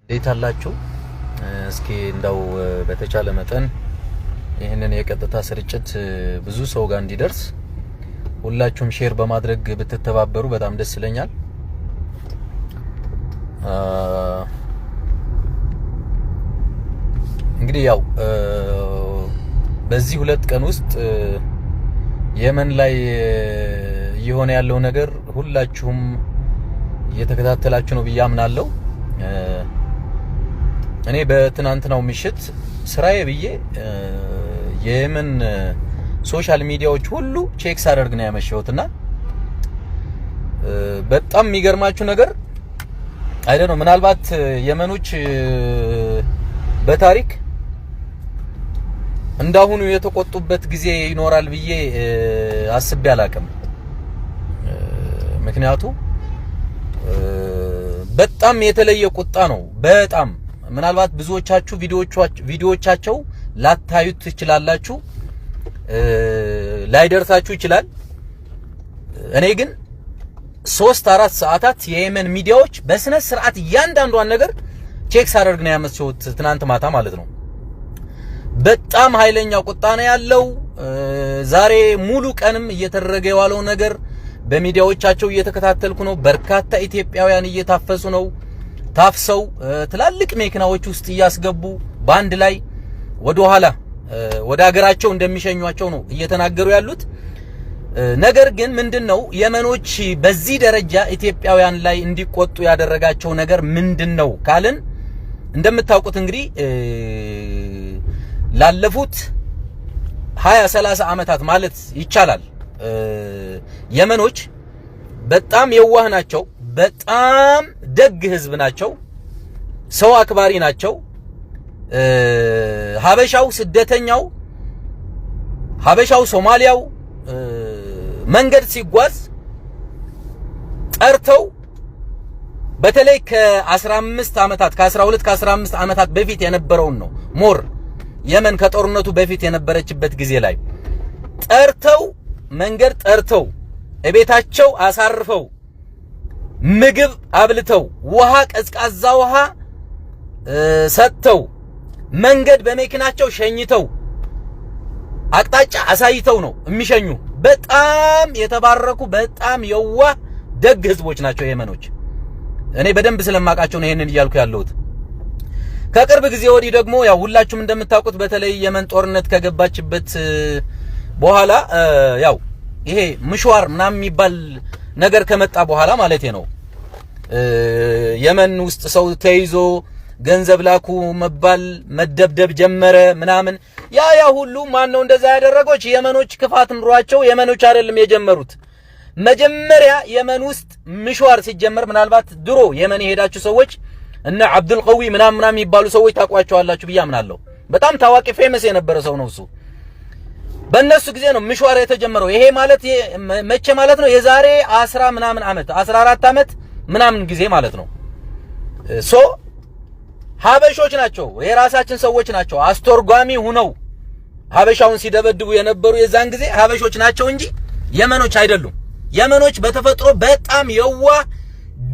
ዴታላችሁ እስኪ እንዳው በተቻለ መጠን ይሄንን የቀጥታ ስርጭት ብዙ ሰው ጋር እንዲደርስ ሁላችሁም ሼር በማድረግ ብትተባበሩ በጣም ደስ ይለኛል። እንግዲህ ያው በዚህ 2 ቀን ውስጥ የመን ላይ የሆነ ያለው ነገር ሁላችሁም እየተከታተላችሁ ነው ብዬ አምናለሁ። እኔ በትናንትናው ምሽት ስራዬ ብዬ የየመን ሶሻል ሚዲያዎች ሁሉ ቼክ ሳደርግ ነው ያመሸሁትና በጣም የሚገርማችሁ ነገር አይደለም፣ ምናልባት የመኖች በታሪክ እንዳሁኑ የተቆጡበት ጊዜ ይኖራል ብዬ አስቤ አላቅም። ምክንያቱም በጣም የተለየ ቁጣ ነው። በጣም ምናልባት ብዙዎቻችሁ ቪዲዮዎቻቸው ላታዩት ትችላላችሁ፣ ላይደርሳችሁ ይችላል። እኔ ግን 3-4 ሰዓታት የየመን ሚዲያዎች በስነ ስርዓት እያንዳንዷን ነገር ቼክ ሳደርግ ነው ያመሸሁት፣ ትናንት ማታ ማለት ነው። በጣም ኃይለኛ ቁጣ ነው ያለው። ዛሬ ሙሉ ቀንም እየተደረገ የዋለው ነገር በሚዲያዎቻቸው እየተከታተልኩ ነው። በርካታ ኢትዮጵያውያን እየታፈሱ ነው። ታፍሰው ትላልቅ መኪናዎች ውስጥ እያስገቡ ባንድ ላይ ወደ ሀገራቸው እንደሚሸኟቸው ነው እየተናገሩ ያሉት። ነገር ግን ምንድነው የመኖች በዚህ ደረጃ ኢትዮጵያውያን ላይ እንዲቆጡ ያደረጋቸው ነገር ምንድነው ካልን እንደምታውቁት እንግዲህ ላለፉት 20-30 ዓመታት ማለት ይቻላል የመኖች በጣም የዋህ ናቸው። በጣም ደግ ህዝብ ናቸው። ሰው አክባሪ ናቸው። ሀበሻው፣ ስደተኛው፣ ሀበሻው፣ ሶማሊያው መንገድ ሲጓዝ ጠርተው በተለይ ከ15 ዓመታት ከ12-15 ዓመታት በፊት የነበረውን ነው ሞር የመን ከጦርነቱ በፊት የነበረችበት ጊዜ ላይ ጠርተው መንገድ ጠርተው እቤታቸው አሳርፈው ምግብ አብልተው ውሃ፣ ቀዝቃዛ ውሃ ሰጥተው መንገድ በመኪናቸው ሸኝተው አቅጣጫ አሳይተው ነው የሚሸኙ። በጣም የተባረኩ በጣም የዋህ ደግ ህዝቦች ናቸው የመኖች። እኔ በደንብ ስለማውቃቸው ነው ይሄንን እያልኩ ያለሁት። ከቅርብ ጊዜ ወዲህ ደግሞ ያው ሁላችሁም እንደምታውቁት በተለይ የመን ጦርነት ከገባችበት በኋላ ያው ይሄ ምሽዋር ምናምን የሚባል ነገር ከመጣ በኋላ ማለቴ ነው የመን ውስጥ ሰው ተይዞ ገንዘብ ላኩ መባል መደብደብ ጀመረ ምናምን። ያ ሁሉ ማን ነው እንደዛ ያደረገው? የመኖች ክፋት ኑሯቸው የመኖች አይደለም የጀመሩት። መጀመሪያ የመን ውስጥ ምሽዋር ሲጀመር ምናልባት ድሮ የመን የሄዳችሁ ሰዎች እና አብዱል ቀዊ ምናምን የሚባሉ ሰዎች ታቋቸዋላችሁ ብዬ አምናለሁ። በጣም ታዋቂ ፌመስ የነበረ ሰው ነው እሱ። በእነሱ ጊዜ ነው ምሽዋር የተጀመረው። ይሄ ማለት መቼ ማለት ነው? የዛሬ 10 ምናምን ዓመት 14 ዓመት ምናምን ጊዜ ማለት ነው። ሀበሾች ናቸው፣ የራሳችን ሰዎች ናቸው አስተርጓሚ ሆነው ሀበሻውን ሲደበድቡ የነበሩ የዛን ጊዜ ሀበሾች ናቸው እንጂ የመኖች አይደሉም። የመኖች በተፈጥሮ በጣም የዋህ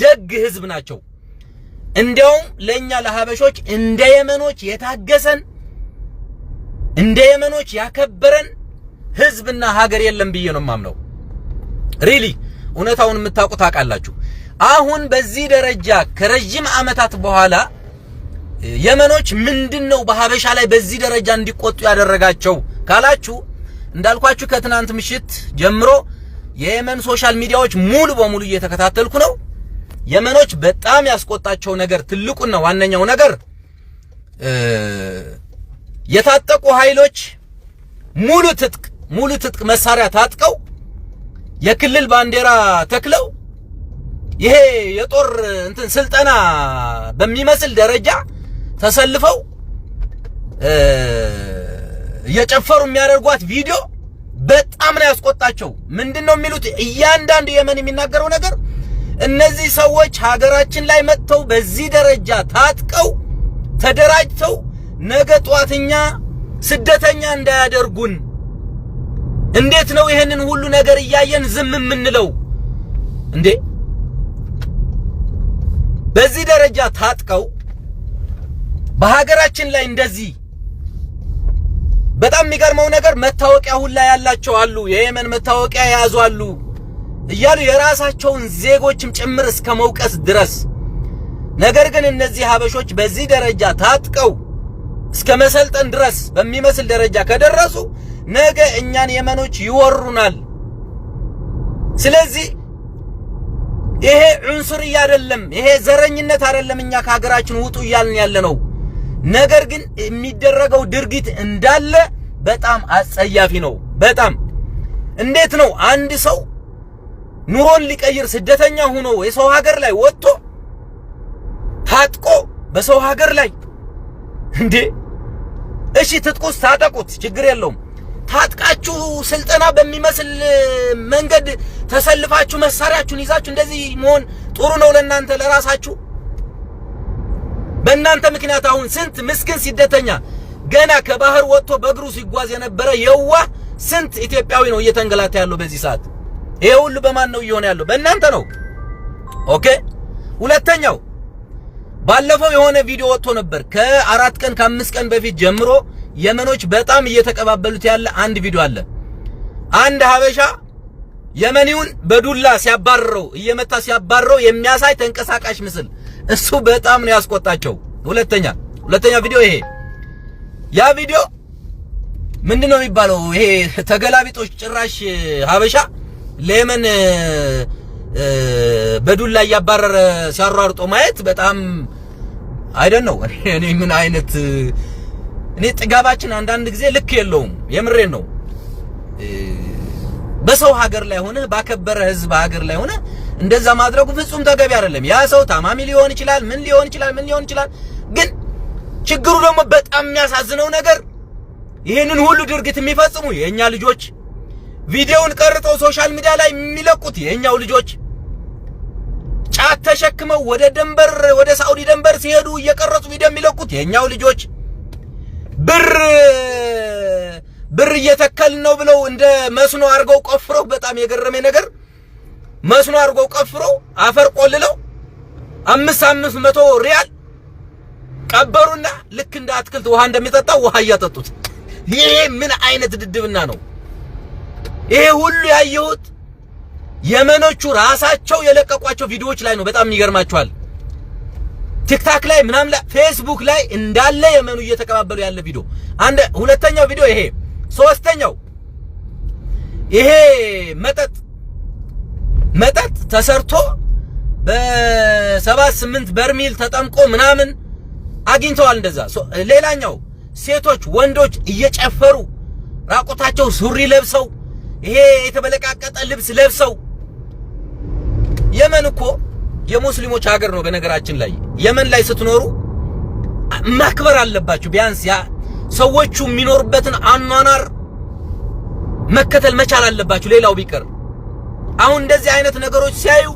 ደግ ህዝብ ናቸው። እንዲያውም ለኛ ለሀበሾች እንደ የመኖች የታገሰን እንደ የመኖች ያከበረን ህዝብና ሀገር የለም ብዬ ነው የማምነው። ሪሊ እውነታውን የምታውቁ ታውቃላችሁ። አሁን በዚህ ደረጃ ከረጅም ዓመታት በኋላ የመኖች ምንድነው በሀበሻ ላይ በዚህ ደረጃ እንዲቆጡ ያደረጋቸው ካላችሁ እንዳልኳችሁ ከትናንት ምሽት ጀምሮ የየመን ሶሻል ሚዲያዎች ሙሉ በሙሉ እየተከታተልኩ ነው። የመኖች በጣም ያስቆጣቸው ነገር ትልቁና ዋነኛው ነገር የታጠቁ ኃይሎች ሙሉ ትጥቅ መሳሪያ ታጥቀው የክልል ባንዲራ ተክለው ይሄ የጦር ስልጠና በሚመስል ደረጃ ተሰልፈው እየጨፈሩ የሚያደርጓት ቪዲዮ በጣም ነው ያስቆጣቸው። ምንድነው የሚሉት? እያንዳንዱ የመን የሚናገረው ነገር እነዚህ ሰዎች ሀገራችን ላይ መጥተው በዚህ ደረጃ ታጥቀው ተደራጅተው ነገ ጧትኛ ስደተኛ እንዳያደርጉን እንዴት ነው ይሄንን ሁሉ ነገር እያየን ዝም የምንለው እንዴ? በዚህ ደረጃ ታጥቀው በሀገራችን ላይ እንደዚህ በጣም የሚገርመው ነገር መታወቂያ ሁላ ያላቸው አሉ፣ የየመን መታወቂያ የያዙ አሉ እያሉ የራሳቸውን ዜጎችም ጭምር እስከ መውቀስ ድረስ። ነገር ግን እነዚህ ሀበሾች በዚህ ደረጃ ታጥቀው እስከ መሰልጠን ድረስ በሚመስል ደረጃ ከደረሱ ነገ እኛን የመኖች ይወሩናል። ስለዚህ ይሄ ዑንሱርያ አይደለም፣ ይሄ ዘረኝነት አይደለም። እኛ ከሀገራችን ውጡ እያልን ያለነው ነገር ግን የሚደረገው ድርጊት እንዳለ በጣም አጸያፊ ነው። በጣም እንዴት ነው አንድ ሰው ኑሮን ሊቀይር ስደተኛ ሆኖ የሰው ሀገር ላይ ወጥቶ ታጥቆ በሰው ሀገር ላይ እንዴ? እሺ ትጥቁስ ታጠቁት ችግር የለውም። ታጥቃችሁ ስልጠና በሚመስል መንገድ ተሰልፋችሁ መሳሪያችሁን ይዛችሁ እንደዚህ መሆን ጥሩ ነው ለናንተ ለራሳችሁ? በእናንተ ምክንያት አሁን ስንት ምስኪን ስደተኛ ገና ከባህር ወጥቶ በእግሩ ሲጓዝ የነበረ የዋህ ስንት ኢትዮጵያዊ ነው እየተንገላታ ያለው በዚህ ሰዓት? ይሄ ሁሉ በማን ነው እየሆነ ያለው? በእናንተ ነው። ኦኬ። ሁለተኛው ባለፈው የሆነ ቪዲዮ ወጥቶ ነበር ከ4 ቀን ከ5 ቀን በፊት ጀምሮ የመኖች በጣም እየተቀባበሉት ያለ አንድ ቪዲዮ አለ። አንድ ሀበሻ የመኒውን በዱላ ሲያባረረው እየመታ ሲያባረረው የሚያሳይ ተንቀሳቃሽ ምስል፣ እሱ በጣም ነው ያስቆጣቸው። ሁለተኛ ቪዲዮ ይሄ ያ ቪዲዮ ምንድነው የሚባለው? ይሄ ተገላቢጦች ጭራሽ ሀበሻ ለየመን በዱላ እያባረረ ሲያሯርጦ ማየት በጣም አይደን ነው። እኔ ምን አይነት እኔ ጥጋባችን አንዳንድ ጊዜ ልክ የለውም። የምሬን ነው። በሰው ሀገር ላይ ሆነ ባከበረ ህዝብ ሀገር ላይ ሆነ እንደዛ ማድረጉ ፍጹም ተገቢ አይደለም። ያ ሰው ታማሚ ሊሆን ይችላል፣ ምን ሊሆን ይችላል። ግን ችግሩ ደግሞ በጣም የሚያሳዝነው ነገር ይሄንን ሁሉ ድርጊት የሚፈጽሙ የኛ ልጆች፣ ቪዲዮውን ቀርጠው ሶሻል ሚዲያ ላይ የሚለቁት የኛው ልጆች፣ ጫት ተሸክመው ወደ ሳውዲ ድንበር ሲሄዱ እየቀረጹ ቪዲዮ የሚለቁት የኛው ልጆች፣ ብር እየተከልን ነው ብለው እንደ መስኖ አድርገው ቆፍረው፣ በጣም የገረመኝ ነገር መስኖ አድርገው ቆፍረው አፈር ቆልለው 500 ሪያል ቀበሩና ልክ እንደ አትክልት ውሃ እንደሚጠጣው ውሃ እያጠጡት። ይሄ ምን አይነት ድድብና ነው? ይሄ ሁሉ ያየሁት የመኖቹ ራሳቸው የለቀቋቸው ቪዲዮዎች ላይ ነው። በጣም ይገርማችኋል። ቲክታክ ላይ ምናምን ላይ ፌስቡክ ላይ እንዳለ የመኑ እየተቀባበሉ ያለ ቪዲዮ ሁለተኛው ቪዲዮ ይሄ። ሶስተኛው ይሄ መጠጥ ተሰርቶ በ7-8 በርሚል ተጠምቆ ምናምን አግኝተዋል እንደዛ። ሌላኛው ሴቶች ወንዶች እየጨፈሩ ራቆታቸው ሱሪ ለብሰው ይሄ የተበለቃቀጠ ልብስ ለብሰው። የመን እኮ የሙስሊሞች ሀገር ነው። በነገራችን ላይ የመን ላይ ስትኖሩ ማክበር አለባችሁ። ቢያንስ ያ ሰዎቹ የሚኖርበትን አኗኗር መከተል መቻል አለባችሁ። ሌላው ቢቀር አሁን እንደዚህ አይነት ነገሮች ሲያዩ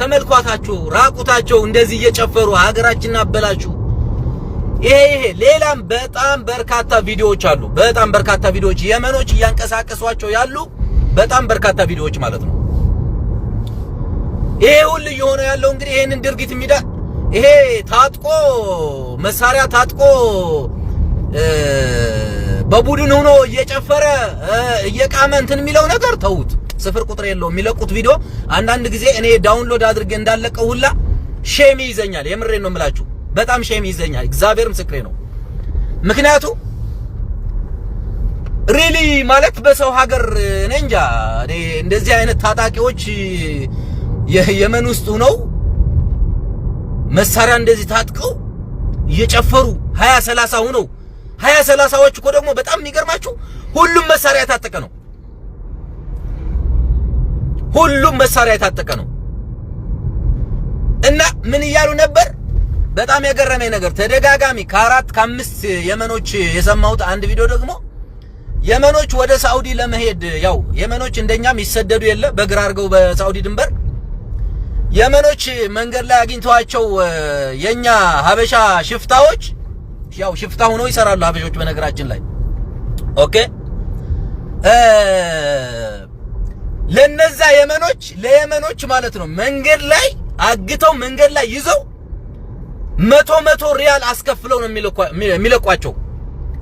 ተመልኳታችሁ ራቁታቸው እንደዚህ እየጨፈሩ ሀገራችንን አበላችሁ። ይሄ ሌላም በጣም በርካታ ቪዲዮዎች አሉ። በጣም በርካታ ቪዲዮዎች የመኖች እያንቀሳቀሷቸው ያሉ በጣም በርካታ ቪዲዮዎች ማለት ነው። ይሄ ሁሉ የሆነ ያለው እንግዲህ ይሄንን ድርጊት ይሄ ታጥቆ መሳሪያ ታጥቆ በቡድን ሆኖ እየጨፈረ እየቃመ እንትን የሚለው ነገር ተውት። ስፍር ቁጥር የለውም የሚለቁት ቪዲዮ። አንዳንድ ጊዜ እኔ ዳውንሎድ አድርጌ እንዳለቀው ሁላ ሼም ይዘኛል። የምሬን ነው የምላችሁ፣ በጣም ሼም ይዘኛል። እግዚአብሔር ምስክሬ ነው። ምክንያቱ ሪሊ ማለት በሰው ሀገር እኔ እንጃ እኔ እንደዚህ አይነት ታጣቂዎች የመን ውስጥ ሆነው መሳሪያ እንደዚህ ታጥቀው እየጨፈሩ 20-30 ሆነው 20-30ዎች እኮ ደግሞ በጣም የሚገርማችሁ ሁሉም መሳሪያ የታጠቀ ነው። ሁሉም መሳሪያ የታጠቀ ነው። እና ምን እያሉ ነበር? በጣም የገረመኝ ነገር ተደጋጋሚ ከ4-5 የመኖች የሰማሁት አንድ ቪዲዮ ደግሞ የመኖች ወደ ሳውዲ ለመሄድ ያው የመኖች እንደኛም ይሰደዱ የለ በግራ አድርገው በሳውዲ ድንበር የመኖች መንገድ ላይ አግኝተዋቸው የኛ ሀበሻ ሽፍታዎች ያው ሽፍታ ሆነው ይሰራሉ ሀበሾች በነገራችን ላይ ኦኬ። ለነዛ ለየመኖች ማለት ነው መንገድ ላይ አግተው መንገድ ላይ ይዘው 100 ሪያል አስከፍለው ነው የሚለቋቸው።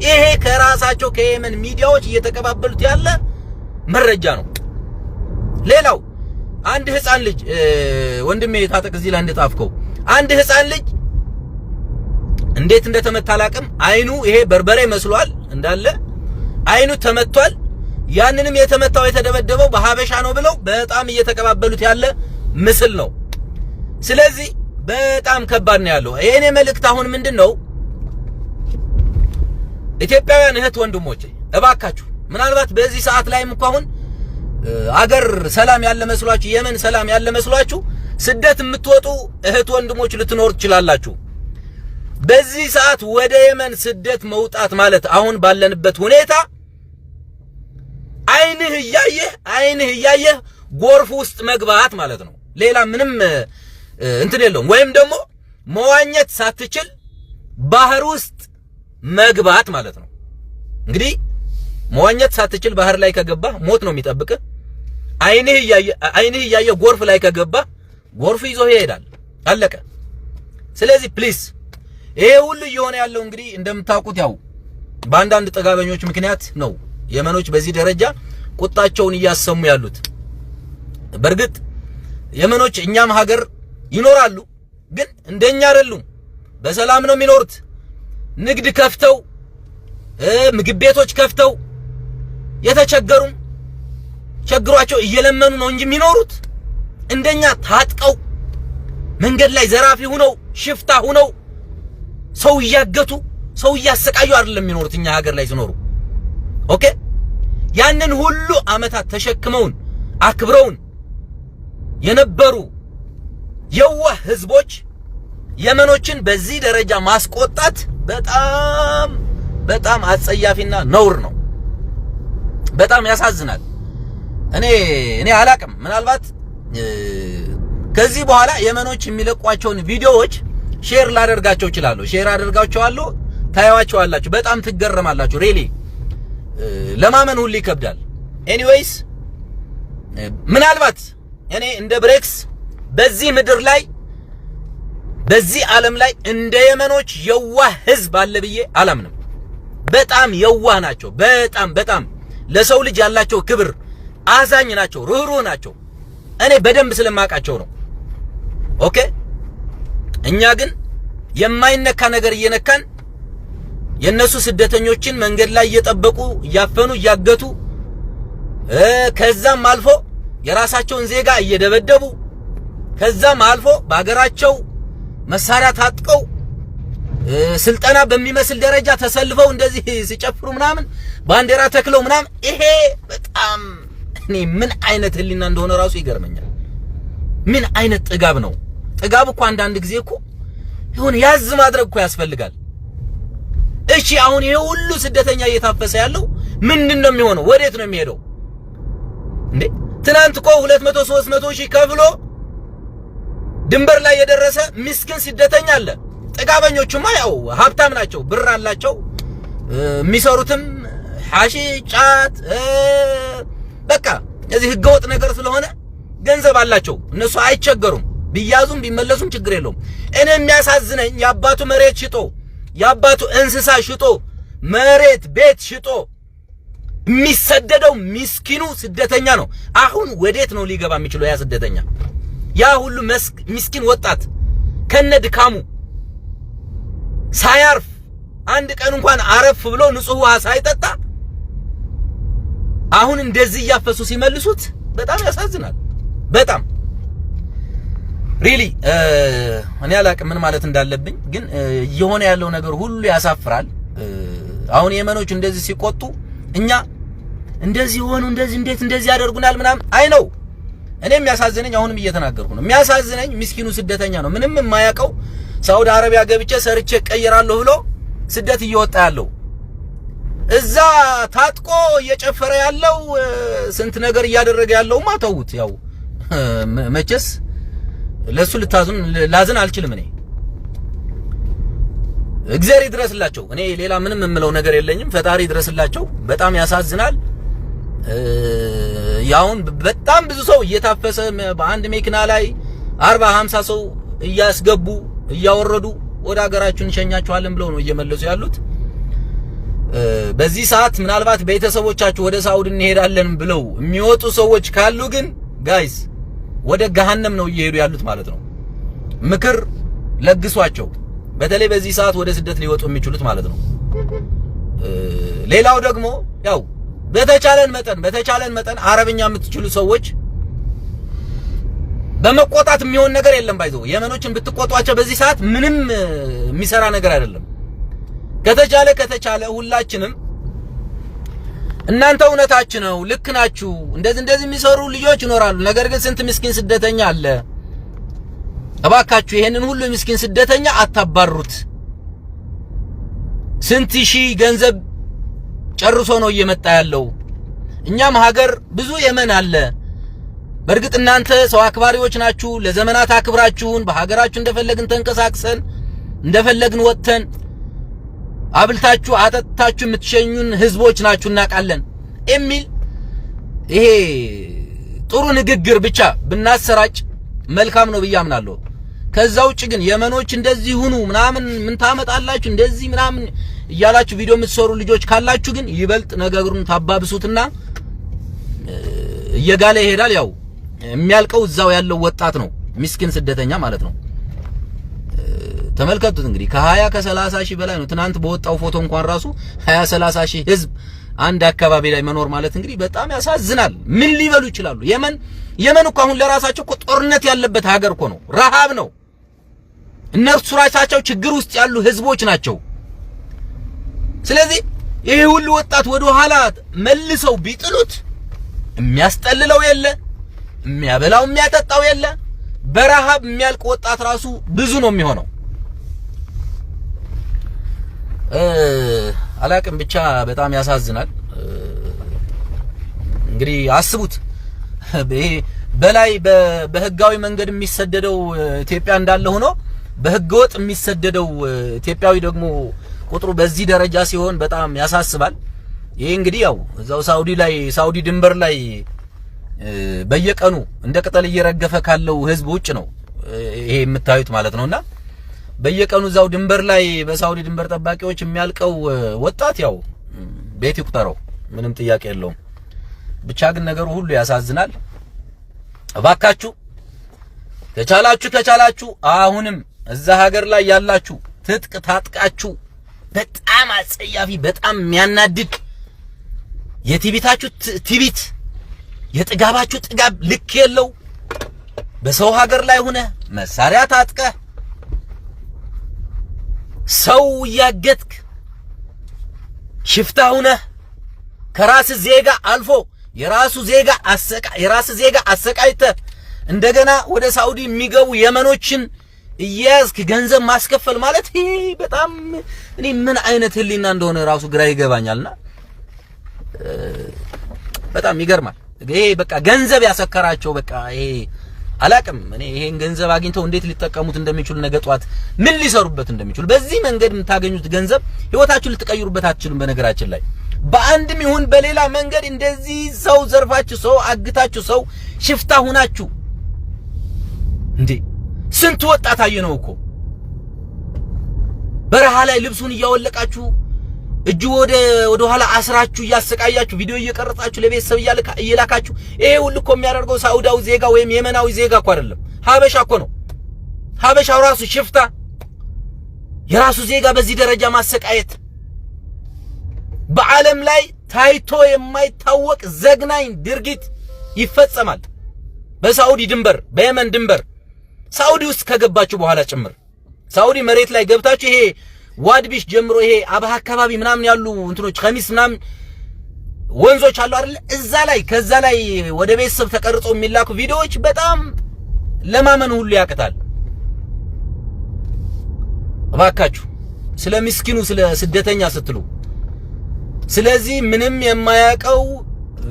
ይሄ ከራሳቸው ከየመን ሚዲያዎች እየተቀባበሉት ያለ መረጃ ነው። ሌላው አንድ ህፃን ልጅ ወንድሜ ታጠቅ እዚህ ላይ እንደጣፍከው አንድ ህፃን ልጅ እንዴት እንደተመታ አላቅም። አይኑ ይሄ በርበሬ መስሏል እንዳለ አይኑ ተመቷል። ያንንም የተመታው የተደበደበው በሐበሻ ነው ብለው በጣም እየተቀባበሉት ያለ ምስል ነው። ስለዚህ በጣም ከባድ ነው ያለው። የኔ መልእክት አሁን ምንድነው? ኢትዮጵያውያን እህት ወንድሞቼ እባካችሁ ምናልባት በዚህ ሰዓት ላይም እንኳን አሁን አገር ሰላም ያለ መስሏችሁ የመን ሰላም ያለ መስሏችሁ ስደት የምትወጡ እህት ወንድሞች ልትኖር ትችላላችሁ። በዚህ ሰዓት ወደ የመን ስደት መውጣት ማለት አሁን ባለንበት ሁኔታ አይንህ እያየህ ጎርፍ ውስጥ መግባት ማለት ነው። ሌላ ምንም እንትን የለውም። ወይም ደግሞ መዋኘት ሳትችል ባህር ውስጥ መግባት ማለት ነው። እንግዲህ መዋኘት ሳትችል ባህር ላይ ከገባ ሞት ነው የሚጠብቅህ። አይንህ እያየ ጎርፍ ላይ ከገባ ጎርፍ ይዞ ይሄዳል። አለቀ። ስለዚህ ፕሊስ ይሄ ሁሉ እየሆነ ያለው እንግዲህ እንደምታውቁት ያው በአንዳንድ ጥጋበኞች ምክንያት ነው የመኖች በዚህ ደረጃ ቁጣቸውን እያሰሙ ያሉት። በእርግጥ የመኖች እኛም ሀገር ይኖራሉ፣ ግን እንደኛ አይደሉም። በሰላም ነው የሚኖሩት። ንግድ ከፍተው ምግብ ቤቶች ከፍተው የተቸገሩም ቸግሯቸው እየለመኑ ነው እንጂ የሚኖሩት እንደኛ ታጥቀው መንገድ ላይ ዘራፊ ሆነው ሽፍታ ሆነው ሰው እያገቱ ሰው እያሰቃዩ አይደለም የሚኖሩት እኛ ሀገር ላይ ሲኖሩ። ኦኬ ያንን ሁሉ አመታት ተሸክመውን አክብረውን የነበሩ የዋህ ህዝቦች የመኖችን በዚህ ደረጃ ማስቆጣት በጣም በጣም አጸያፊና ነውር ነው። በጣም ያሳዝናል። እኔ አላቅም። ምናልባት ከዚህ በኋላ የመኖች የሚለቋቸውን ቪዲዮዎች ሼር ላደርጋቸው እችላለሁ። ሼር አደርጋቸዋለሁ፣ ታያዋቸዋላችሁ። በጣም ትገረማላችሁ። ሪሊ ለማመን ሁሉ ይከብዳል። ኤኒዌይስ ምናልባት እኔ እንደ ብሬክስ በዚህ ምድር ላይ በዚህ ዓለም ላይ እንደ የመኖች የዋህ ህዝብ አለ ብዬ አላምንም። በጣም የዋህ ናቸው። በጣም ለሰው ልጅ ያላቸው ክብር አዛኝ ናቸው፣ ሩህሩህ ናቸው። እኔ በደንብ ስለማውቃቸው ነው። ኦኬ እኛ ግን የማይነካ ነገር እየነካን የነሱ ስደተኞችን መንገድ ላይ እየጠበቁ እያፈኑ እያገቱ ከዛም አልፎ የራሳቸውን ዜጋ እየደበደቡ ከዛም አልፎ በአገራቸው መሳሪያ ታጥቀው ስልጠና በሚመስል ደረጃ ተሰልፈው እንደዚህ ሲጨፍሩ ምናምን ባንዲራ ተክለው ምናምን ይሄ በጣም እኔ ምን አይነት ህሊና እንደሆነ ራሱ ይገርመኛል። ምን አይነት ጥጋብ ነው? ጥጋብ እኮ አንዳንድ ጊዜ እኮ ይሁን ያዝ ማድረግ እኮ ያስፈልጋል። እሺ አሁን ይሄ ሁሉ ስደተኛ እየታፈሰ ያለው ምንድነው የሚሆነው? ወዴት ነው የሚሄደው እንዴ? ትናንት እኮ 200 300 ሺህ ከፍሎ ድንበር ላይ የደረሰ ምስኪን ስደተኛ አለ። ጥጋበኞቹማ ያው ሀብታም ናቸው፣ ብር አላቸው። የሚሰሩትም ሐሺሽ ጫት በቃ እዚህ ህገወጥ ነገር ስለሆነ ገንዘብ አላቸው። እነሱ አይቸገሩም። ቢያዙም ቢመለሱም ችግር የለውም። እኔ የሚያሳዝነኝ የአባቱ መሬት ሽጦ የአባቱ እንስሳ ሽጦ መሬት ቤት ሽጦ የሚሰደደው ምስኪኑ ስደተኛ ነው። አሁን ወዴት ነው ሊገባ የሚችለው ያ ስደተኛ? ያ ሁሉ ምስኪን ወጣት ከነድካሙ ሳያርፍ አንድ ቀን እንኳን አረፍ ብሎ ንጹህ ውሃ ሳይጠጣ አሁን እንደዚህ ያፈሱ ሲመልሱት በጣም ያሳዝናል። በጣም ሪሊ እኔ አላቅም ምን ማለት እንዳለብኝ፣ ግን የሆነ ያለው ነገር ሁሉ ያሳፍራል። አሁን የመኖች እንደዚህ ሲቆጡ እኛ እንደዚህ ሆኑ እንዴት እንደዚህ ያደርጉናል ምናምን አይ ነው። እኔም የሚያሳዝነኝ አሁንም እየተናገርኩ ነው። የሚያሳዝነኝ ምስኪኑ ስደተኛ ነው። ምንም የማያውቀው ሳውዲ አረቢያ ገብቼ ሰርቼ ቀየራለሁ ብሎ ስደት እየወጣ ያለው እዛ ታጥቆ እየጨፈረ ያለው ስንት ነገር እያደረገ ያለው ማተውት ያው መቼስ ለሱ ላዝን አልችልም። እኔ እግዚአብሔር ይድረስላቸው። እኔ ሌላ ምንም የምለው ነገር የለኝም። ፈጣሪ ይድረስላቸው። በጣም ያሳዝናል። ያውን በጣም ብዙ ሰው እየታፈሰ በአንድ መኪና ላይ 40 50 ሰው እያስገቡ እያወረዱ ወደ ሀገራችሁ እንሸኛችኋለን ብለው ነው እየመለሱ ያሉት። በዚህ ሰዓት ምናልባት ቤተሰቦቻችሁ ወደ ሳውዲ እንሄዳለን ብለው የሚወጡ ሰዎች ካሉ ግን ጋይስ ወደ ገሃነም ነው እየሄዱ ያሉት ማለት ነው። ምክር ለግሷቸው፣ በተለይ በዚህ ሰዓት ወደ ስደት ሊወጡ የሚችሉት ማለት ነው። ሌላው ደግሞ ያው በተቻለን መጠን አረብኛ የምትችሉ ሰዎች በመቆጣት የሚሆን ነገር የለም። ባይዘው የመኖችን ብትቆጧቸው በዚህ ሰዓት ምንም የሚሰራ ነገር አይደለም። ከተቻለ ሁላችንም እናንተ እውነታችሁ ነው፣ ልክ ናችሁ፣ እንደዚህ የሚሰሩ ልጆች ይኖራሉ። ነገር ግን ስንት ምስኪን ስደተኛ አለ። እባካችሁ ይሄንን ሁሉ ምስኪን ስደተኛ አታባሩት። ስንት ሺህ ገንዘብ ጨርሶ ነው እየመጣ ያለው። እኛም ሀገር ብዙ የመን አለ። በእርግጥ እናንተ ሰው አክባሪዎች ናችሁ። ለዘመናት አክብራችሁን በሀገራችሁ እንደፈለግን ተንቀሳቅሰን እንደፈለግን ወጥተን አብልታችሁ አጠጣችሁ የምትሸኙን ህዝቦች ናችሁ እናውቃለን የሚል ይሄ ጥሩ ንግግር ብቻ ብናሰራጭ መልካም ነው ብዬ አምናለሁ። ከዛ ውጭ ግን የመኖች እንደዚህ ሁኑ ምናምን ምን ታመጣላችሁ እንደዚህ ምናምን እያላችሁ ቪዲዮ የምትሰሩ ልጆች ካላችሁ ግን ይበልጥ ነገሩን ታባብሱትና እየጋለ ይሄዳል። ያው የሚያልቀው እዛው ያለው ወጣት ነው፣ ምስኪን ስደተኛ ማለት ነው። ተመልከቱት እንግዲህ ከ20 ከ30 ሺህ በላይ ነው። ትናንት በወጣው ፎቶ እንኳን ራሱ 20 30 ሺህ ህዝብ አንድ አካባቢ ላይ መኖር ማለት እንግዲህ በጣም ያሳዝናል። ምን ሊበሉ ይችላሉ? የመን እኮ አሁን ለራሳቸው እኮ ጦርነት ያለበት ሀገር እኮ ነው፣ ረሃብ ነው። እነርሱ ራሳቸው ችግር ውስጥ ያሉ ህዝቦች ናቸው። ስለዚህ ይሄ ሁሉ ወጣት ወደ ኋላ መልሰው ቢጥሉት የሚያስጠልለው የለ፣ የሚያበላው የሚያጠጣው የለ። በረሃብ የሚያልቅ ወጣት ራሱ ብዙ ነው የሚሆነው። አላቅም ብቻ በጣም ያሳዝናል። እንግዲህ አስቡት በላይ በህጋዊ መንገድ የሚሰደደው ኢትዮጵያ እንዳለ ሆኖ በህገወጥ የሚሰደደው ኢትዮጵያዊ ደግሞ ቁጥሩ በዚህ ደረጃ ሲሆን በጣም ያሳስባል። ይሄ እንግዲህ ያው እዛው ሳውዲ ድንበር ላይ በየቀኑ እንደ ቅጠል እየረገፈ ካለው ህዝብ ውጭ ነው ይሄ የምታዩት ማለት ነውና በየቀኑ እዛው ድንበር ላይ በሳውዲ ድንበር ጠባቂዎች የሚያልቀው ወጣት ያው ቤት ይቁጠረው፣ ምንም ጥያቄ የለውም። ብቻ ግን ነገሩ ሁሉ ያሳዝናል። እባካችሁ ከቻላችሁ አሁንም እዛ ሀገር ላይ ያላችሁ ትጥቅ ታጥቃችሁ በጣም አጸያፊ በጣም የሚያናድድ የቲቢታችሁ ቲቢት የጥጋባችሁ ጥጋብ ልክ የለው በሰው ሀገር ላይ ሆነ መሳሪያ ታጥቀ ሰው ያገትክ ሽፍታ ሆነ ከራስ ዜጋ አልፎ የራስ ዜጋ አሰቃይተ እንደገና ወደ ሳውዲ የሚገቡ የመኖችን እያዝክ ገንዘብ ማስከፈል ማለት ይሄ በጣም እኔ ምን አይነት ህሊና እንደሆነ ራሱ ግራ ይገባኛልና በጣም ይገርማል። ይሄ በቃ ገንዘብ ያሰከራቸው በቃ ይሄ አላቅም እኔ ይሄን ገንዘብ አግኝተው እንዴት ሊጠቀሙት እንደሚችሉ ነገ ጧት ምን ሊሰሩበት እንደሚችሉ በዚህ መንገድ የምታገኙት ገንዘብ ህይወታችሁን ልትቀይሩበት አትችሉም። በነገራችን ላይ በአንድም ይሁን በሌላ መንገድ እንደዚህ ሰው ዘርፋችሁ ሰው አግታችሁ ሰው ሽፍታ ሁናችሁ እንዴ ስንት ወጣት አየነው እኮ በረሃ ላይ ልብሱን እያወለቃችሁ እጁ ወደ ኋላ አስራችሁ እያሰቃያችሁ ቪዲዮ እየቀረጻችሁ ለቤተሰብ እየላካችሁ ይሄ ሁሉ እኮ የሚያደርገው ሳውዲያዊ ዜጋ ወይም የመናዊ ዜጋ እኮ አይደለም፣ ሀበሻ እኮ ነው። ሀበሻው ራሱ ሽፍታ የራሱ ዜጋ በዚህ ደረጃ ማሰቃየት በዓለም ላይ ታይቶ የማይታወቅ ዘግናኝ ድርጊት ይፈጸማል በሳውዲ ድንበር በየመን ድንበር ሳውዲ ውስጥ ከገባችሁ በኋላ ጭምር ሳውዲ መሬት ላይ ገብታችሁ ይሄ ዋድቢሽ ጀምሮ ይሄ አባህ አካባቢ ምናምን ያሉ እንትኖች ኸሚስ ምናምን ወንዞች አሉ አይደል? ከዛ ላይ ወደ ቤተሰብ ተቀርጾ የሚላኩ ቪዲዮዎች በጣም ለማመን ሁሉ ያቅታል። እባካችሁ ስለ ምስኪኑ ስለ ስደተኛ ስትሉ ስለዚህ ምንም የማያውቀው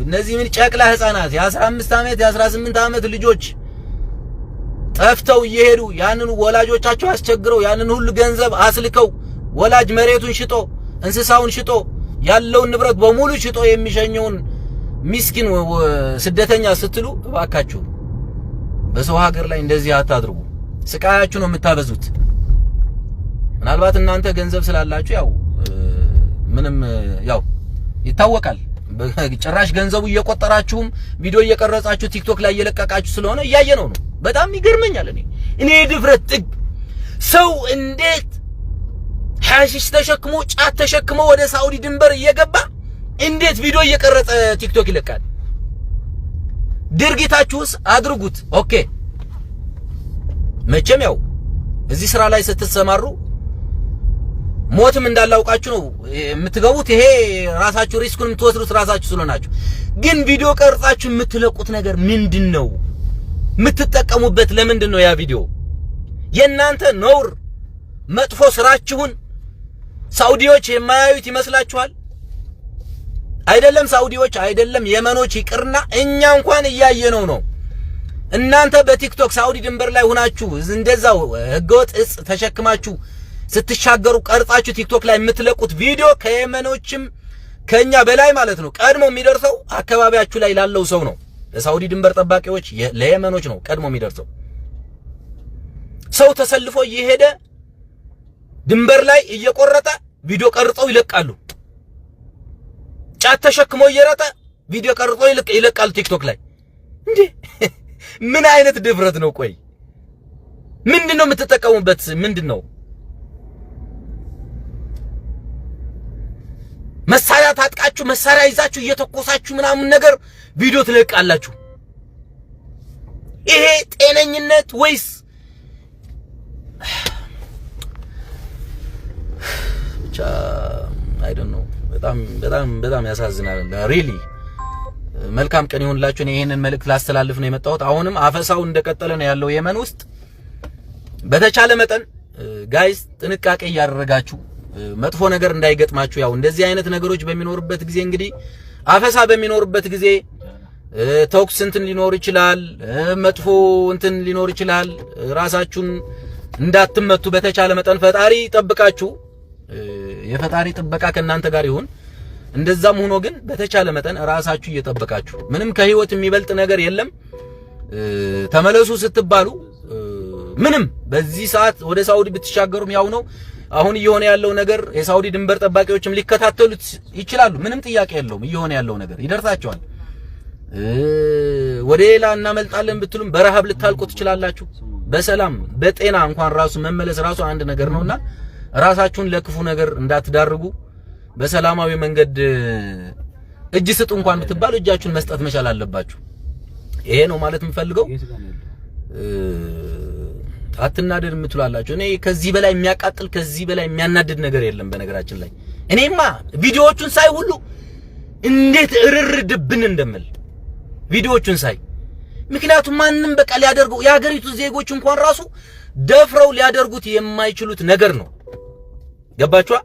እነዚህ ምን ጨቅላ ህፃናት የ15 ዓመት የ18 ዓመት ልጆች ጠፍተው እየሄዱ ያንን ወላጆቻቸው አስቸግረው ያንን ሁሉ ገንዘብ አስልከው ወላጅ መሬቱን ሽጦ እንስሳውን ሽጦ ያለውን ንብረት በሙሉ ሽጦ የሚሸኘውን ምስኪን ስደተኛ ስትሉ እባካችሁ በሰው ሀገር ላይ እንደዚህ አታድርጉ። ስቃያችሁ ነው የምታበዙት። ምናልባት እናንተ ገንዘብ ስላላችሁ ያው ምንም ያው ይታወቃል። ጭራሽ ገንዘቡ እየቆጠራችሁም ቪዲዮ እየቀረጻችሁ ቲክቶክ ላይ እየለቀቃችሁ ስለሆነ እያየነው ነው። በጣም ይገርመኛል። እኔ ድፍረት ጥግ ሰው እንዴት ሐሺሽ ተሸክሞ ጫት ተሸክሞ ወደ ሳውዲ ድንበር እየገባ እንዴት ቪዲዮ እየቀረጸ ቲክቶክ ይለቃል? ድርጊታችሁስ አድርጉት። ኦኬ መቼም ያው እዚህ ስራ ላይ ስትሰማሩ ሞትም እንዳላውቃችሁ ነው የምትገቡት። ይሄ ራሳችሁ ሪስኩን የምትወስዱት ራሳችሁ ስለሆናችሁ። ግን ቪዲዮ ቀርጻችሁ የምትለቁት ነገር ምንድነው? የምትጠቀሙበት ለምንድነው? ያ ቪዲዮ የእናንተ ነውር መጥፎ ስራችሁን ሳውዲዎች የማያዩት ይመስላችኋል? አይደለም ሳውዲዎች አይደለም የመኖች ይቅርና እኛ እንኳን እያየነው ነው። እናንተ በቲክቶክ ሳውዲ ድንበር ላይ ሆናችሁ እንደዛው ህገወጥ እጽ ተሸክማችሁ ስትሻገሩ ቀርጻችሁ ቲክቶክ ላይ የምትለቁት ቪዲዮ ከየመኖችም ከኛ በላይ ማለት ነው ቀድሞ የሚደርሰው አካባቢያችሁ ላይ ላለው ሰው ነው። ለሳውዲ ድንበር ጠባቂዎች ለየመኖች ነው ቀድሞ የሚደርሰው። ሰው ተሰልፎ እየሄደ ድንበር ላይ እየቆረጠ ቪዲዮ ቀርጸው ይለቃሉ። ጫት ተሸክሞ እየረጠ ቪዲዮ ቀርጾ ይለቃሉ ቲክቶክ ላይ። እንዴ ምን አይነት ድፍረት ነው? ቆይ ምንድነው የምትጠቀሙበት? ምንድነው? መሳሪያ ታጥቃችሁ መሳሪያ ይዛችሁ እየተኮሳችሁ ምናምን ነገር ቪዲዮ ትለቃላችሁ። ይሄ ጤነኝነት ወይስ ብቻ አይ ዶንት ኖ። በጣም ያሳዝናል። ሪሊ መልካም ቀን ይሁንላችሁ። እኔ ይሄንን መልእክት ላስተላልፍ ነው የመጣሁት። አሁንም አፈሳው እንደቀጠለ ነው ያለው የመን ውስጥ። በተቻለ መጠን ጋይስ ጥንቃቄ እያደረጋችሁ መጥፎ ነገር እንዳይገጥማችሁ። ያው እንደዚህ አይነት ነገሮች በሚኖርበት ጊዜ እንግዲህ አፈሳ በሚኖርበት ጊዜ ተኩስ እንትን ሊኖር ይችላል፣ መጥፎ እንትን ሊኖር ይችላል። ራሳችሁን እንዳትመቱ በተቻለ መጠን ፈጣሪ ይጠብቃችሁ። የፈጣሪ ጥበቃ ከእናንተ ጋር ይሁን። እንደዛም ሆኖ ግን በተቻለ መጠን ራሳችሁ እየጠበቃችሁ ምንም ከህይወት የሚበልጥ ነገር የለም። ተመለሱ ስትባሉ ምንም በዚህ ሰዓት ወደ ሳውዲ ብትሻገሩም ያው ነው። አሁን እየሆነ ያለው ነገር የሳውዲ ድንበር ጠባቂዎችም ሊከታተሉት ይችላሉ። ምንም ጥያቄ የለውም። እየሆነ ያለው ነገር ይደርሳቸዋል። ወደ ሌላ እናመልጣለን ብትሉም በረሃብ ልታልቁ ትችላላችሁ። በሰላም በጤና እንኳን ራሱ መመለስ ራሱ አንድ ነገር ነውና ራሳችሁን ለክፉ ነገር እንዳትዳርጉ በሰላማዊ መንገድ እጅ ስጡ እንኳን ብትባሉ እጃችሁን መስጠት መቻል አለባችሁ። ይሄ ነው ማለት የምፈልገው። አትናደድ የምትላላችሁ። እኔ ከዚህ በላይ የሚያቃጥል ከዚህ በላይ የሚያናድድ ነገር የለም። በነገራችን ላይ እኔማ ቪዲዮዎቹን ሳይ ሁሉ እንዴት እርርድብን እንደምል ቪዲዮዎቹን ሳይ። ምክንያቱም ማንም በቃ ሊያደርገው የሀገሪቱ ዜጎች እንኳን ራሱ ደፍረው ሊያደርጉት የማይችሉት ነገር ነው። ገባችኋ?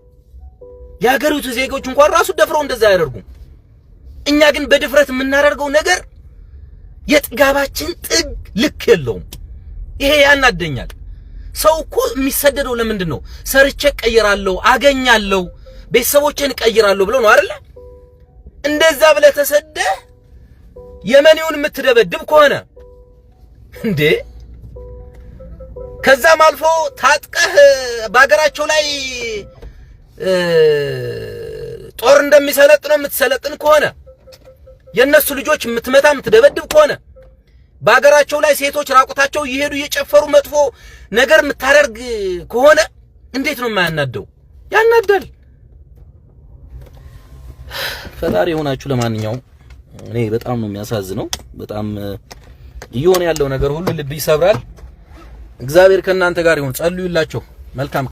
የሀገሪቱ ዜጎች እንኳን ራሱ ደፍረው እንደዛ አያደርጉም። እኛ ግን በድፍረት የምናደርገው ነገር የጥጋባችን ጥግ ልክ የለውም። ይሄ ያናደኛል። ሰው እኮ የሚሰደደው ለምንድን ነው? ሰርቼ ቀይራለሁ፣ አገኛለሁ፣ ቤተሰቦቼን ቀይራለሁ ብሎ ነው አይደል? እንደዛ ብለህ ተሰደህ የመኒውን የምትደበድብ ከሆነ እንዴ ከዛም አልፎ ታጥቀህ በአገራቸው ላይ ጦር እንደሚሰለጥነው የምትሰለጥን ከሆነ የነሱ ልጆች የምትመታ የምትደበድብ ከሆነ በአገራቸው ላይ ሴቶች ራቁታቸው እየሄዱ እየጨፈሩ መጥፎ ነገር የምታደርግ ከሆነ እንዴት ነው የማያናደው? ያናዳል። ፈጣሪ ሆናችሁ ለማንኛውም እኔ በጣም ነው የሚያሳዝነው። በጣም እየሆነ ያለው ነገር ሁሉ ልብ ይሰብራል። እግዚአብሔር ከእናንተ ጋር ይሁን። ጸልዩላቸው። መልካም